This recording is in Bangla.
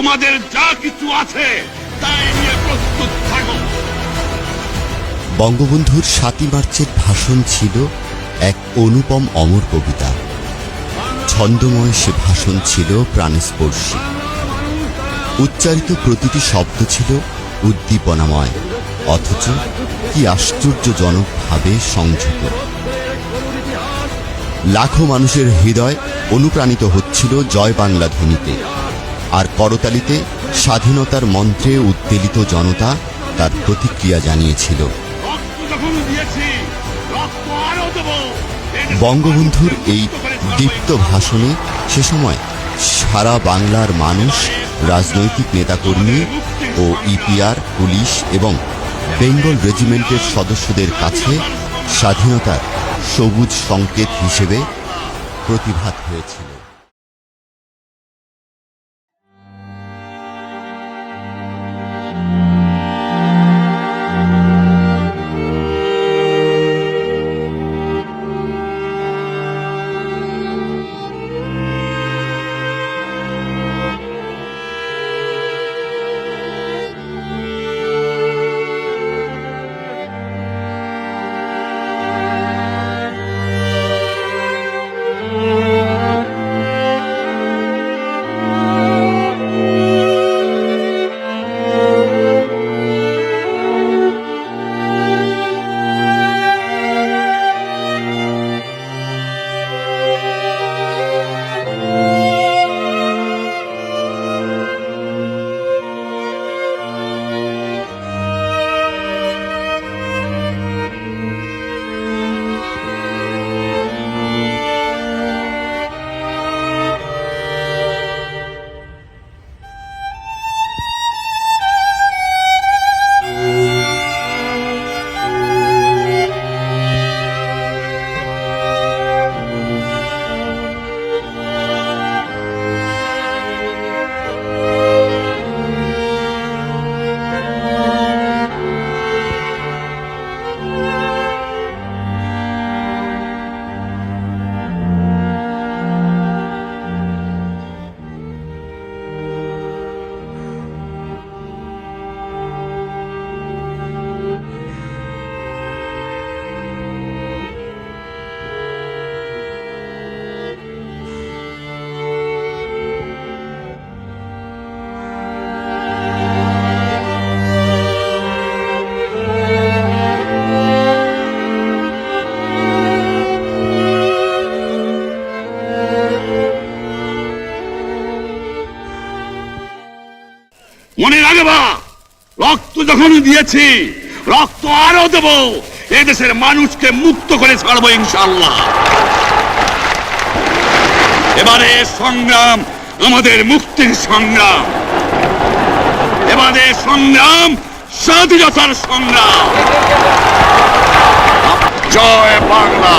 তোমাদের যা কিছু আছে তাই নিয়ে প্রস্তুত থাকো। বঙ্গবন্ধুর ৭ই মার্চের ভাষণ ছিল এক অনুপম অমর কবিতা। ছন্দময় সে ভাষণ ছিল প্রাণস্পর্শী। উচ্চারিত প্রতিটি শব্দ ছিল উদ্দীপনাময়, অথচ কি আশ্চর্যজনকভাবে সংযত। লাখো মানুষের হৃদয় অনুপ্রাণিত হচ্ছিল জয় বাংলা ধ্বনিতে, আর করতালিতে স্বাধীনতার মন্ত্রে উদ্বেলিত জনতা তার প্রতিক্রিয়া জানিয়েছিল। বঙ্গবন্ধুর এই দীপ্ত ভাষণে সে সময় সারা বাংলার মানুষ, রাজনৈতিক নেতাকর্মী ও ইপিআর, পুলিশ এবং বেঙ্গল রেজিমেন্টের সদস্যদের কাছে স্বাধীনতার সবুজ সংকেত হিসেবে প্রতিভাত হয়েছিল। মনে রাখবা, রক্ত যখন দিয়েছি, রক্ত আরো দেব। এদেশের মানুষকে মুক্ত করে ছাড়বো ইনশাআল্লাহ। এবারে সংগ্রাম আমাদের মুক্তির সংগ্রাম, এবারে সংগ্রাম স্বাধীনতার সংগ্রাম। জয় বাংলা।